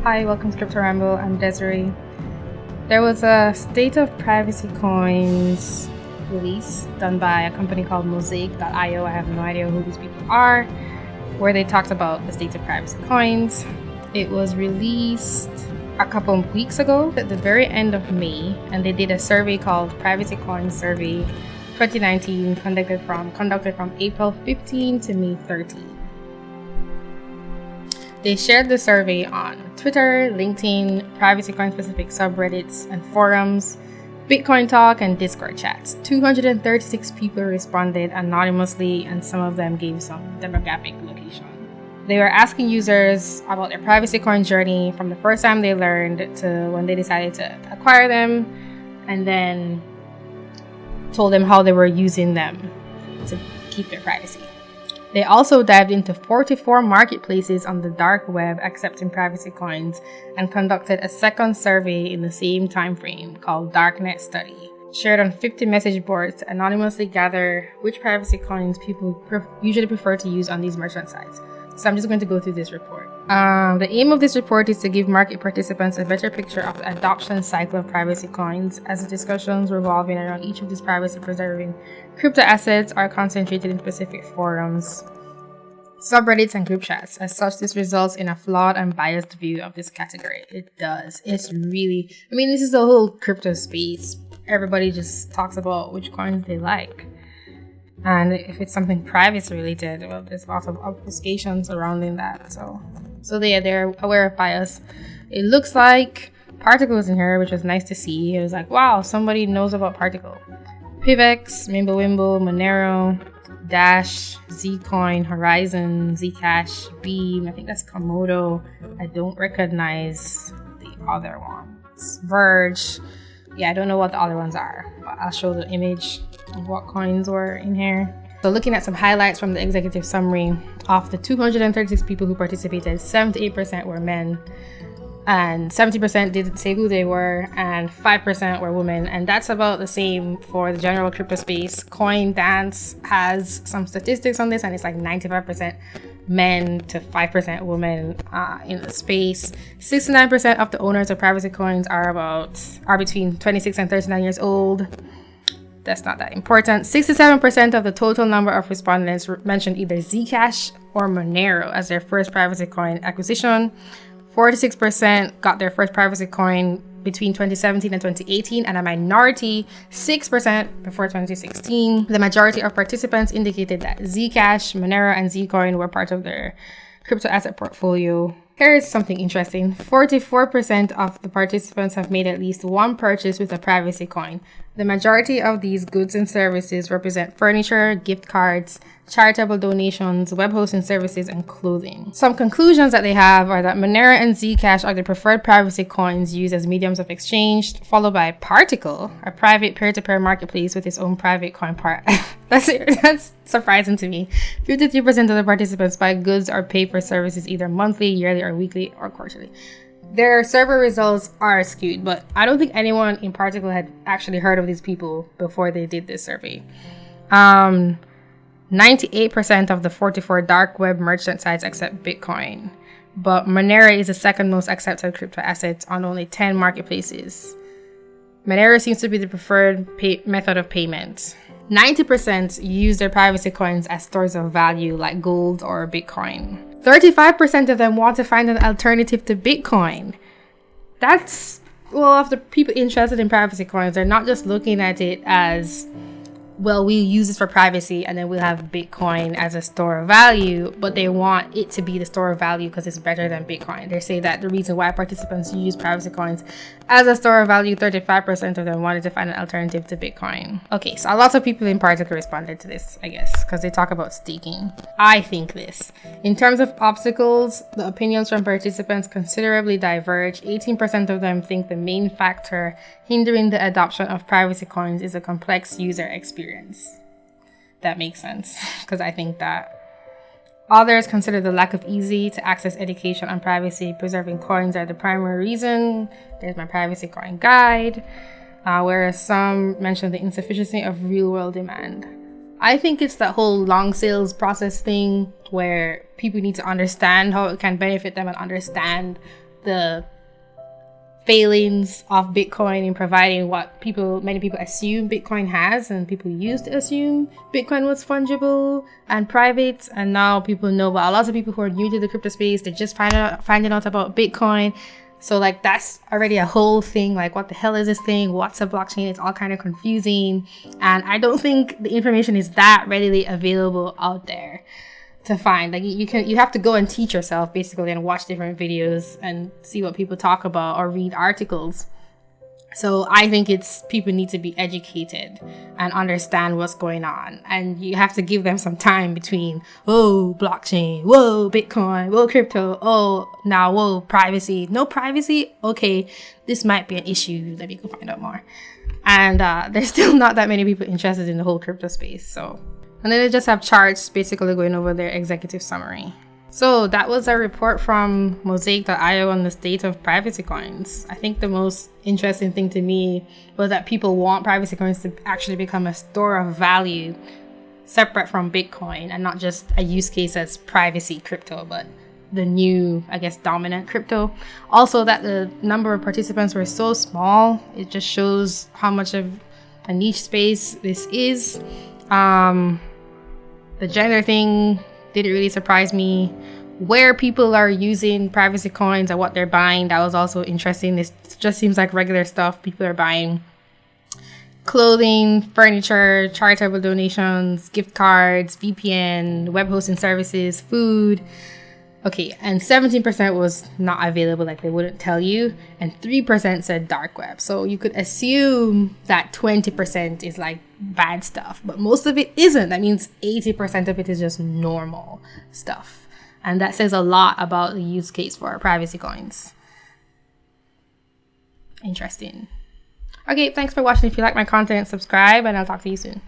Hi, welcome to Ramble. I'm Desiree. There was a State of Privacy Coins release done by a company called Mosaic.io. I have no idea who these people are, where they talked about the state of privacy coins. It was released a couple of weeks ago at the very end of May, and they did a survey called Privacy Coins Survey 2019 conducted from April 15 to May 30. They shared the survey on Twitter, LinkedIn, privacy coin specific subreddits and forums, Bitcoin Talk, and Discord chats. 236 people responded anonymously, and some of them gave some demographic location. They were asking users about their privacy coin journey from the first time they learned to when they decided to acquire them, and then told them how they were using them to keep their privacy. They also dived into 44 marketplaces on the dark web accepting privacy coins and conducted a second survey in the same time frame called Darknet Study, shared on 50 message boards to anonymously gather which privacy coins people usually prefer to use on these merchant sites. So I'm just going to go through this report. The aim of this report is to give market participants a better picture of the adoption cycle of privacy coins, as the discussions revolving around each of these privacy-preserving crypto assets are concentrated in specific forums, subreddits, and group chats. As such, this results in a flawed and biased view of this category. It does. It's really... this is the whole crypto space. Everybody just talks about which coins they like. And if it's something privacy related, well, there's lots of obfuscation surrounding that. So they're aware of bias. It looks like Particl was in here, which was nice to see. It was like, wow, somebody knows about Particl. Pivex, Mimblewimble, Monero, Dash, Zcoin, Horizon, Zcash, Beam. I think that's Komodo. I don't recognize the other ones. Verge. Yeah, I don't know what the other ones are, but I'll show the image of what coins were in here. So looking at some highlights from the executive summary, of the 236 people who participated, 78% were men, and 70% didn't say who they were, and 5% were women. And that's about the same for the general crypto space. CoinDance has some statistics on this, and it's like 95% men to 5% women in the space. 69% of the owners of privacy coins are between 26 and 39 years old. That's not that important. 67% of the total number of respondents mentioned either Zcash or Monero as their first privacy coin acquisition. 46% got their first privacy coin between 2017 and 2018, and a minority, 6%, before 2016. The majority of participants indicated that Zcash, Monero, and Zcoin were part of their crypto asset portfolio. Here is something interesting. 44% of the participants have made at least one purchase with a privacy coin. The majority of these goods and services represent furniture, gift cards, charitable donations, web hosting services, and clothing. Some conclusions that they have are that Monero and Zcash are the preferred privacy coins used as mediums of exchange, followed by Particl, a private peer-to-peer marketplace with its own private coin part. That's surprising to me. 53% of the participants buy goods or pay for services either monthly, yearly, or weekly, or quarterly. Their survey results are skewed, but I don't think anyone in Particl had actually heard of these people before they did this survey. 98% of the 44 dark web merchant sites accept Bitcoin, but Monero is the second most accepted crypto asset on only 10 marketplaces. Monero seems to be the preferred method of payment. 90% use their privacy coins as stores of value like gold or Bitcoin. 35% of them want to find an alternative to Bitcoin. Of the people interested in privacy coins, they're not just looking at it as, well, we use this for privacy and then we'll have Bitcoin as a store of value, but they want it to be the store of value because it's better than Bitcoin. They say that the reason why participants use privacy coins as a store of value, 35% of them wanted to find an alternative to Bitcoin. Okay, so lots of people in Particl responded to this, I guess, because they talk about staking. I think this. In terms of obstacles, the opinions from participants considerably diverge. 18% of them think the main factor hindering the adoption of privacy coins is a complex user experience. That makes sense, because I think that. Others consider the lack of easy-to-access education on privacy-preserving coins are the primary reason. There's my privacy coin guide. Whereas some mention the insufficiency of real-world demand. I think it's that whole long sales process thing where people need to understand how it can benefit them and understand the failings of Bitcoin in providing what many people assume Bitcoin has, and people used to assume Bitcoin was fungible and private, and now people know. But a lot of people who are new to the crypto space, they're just finding out about Bitcoin. So like that's already a whole thing. Like, what the hell is this thing? What's a blockchain? It's all kind of confusing, and I don't think the information is that readily available out there to find. Like, you have to go and teach yourself basically, and watch different videos and see what people talk about or read articles. So I think people need to be educated and understand what's going on, and you have to give them some time between, whoa, blockchain, whoa, Bitcoin, whoa, crypto, oh, now, whoa, privacy, no privacy, okay, this might be an issue, let me go find out more. And there's still not that many people interested in the whole crypto space. So, and then they just have charts basically going over their executive summary. So that was a report from Mosaic.io on the state of privacy coins. I think the most interesting thing to me was that people want privacy coins to actually become a store of value separate from Bitcoin, and not just a use case as privacy crypto, but the new, I guess, dominant crypto. Also, that the number of participants were so small, it just shows how much of a niche space this is. The gender thing didn't really surprise me. Where people are using privacy coins and what they're buying, that was also interesting. This just seems like regular stuff. People are buying clothing, furniture, charitable donations, gift cards, VPN, web hosting services, food. Okay, and 17% was not available, like they wouldn't tell you, and 3% said dark web. So you could assume that 20% is like bad stuff, but most of it isn't. That means 80% of it is just normal stuff. And that says a lot about the use case for privacy coins. Interesting. Okay, thanks for watching. If you like my content, subscribe, and I'll talk to you soon.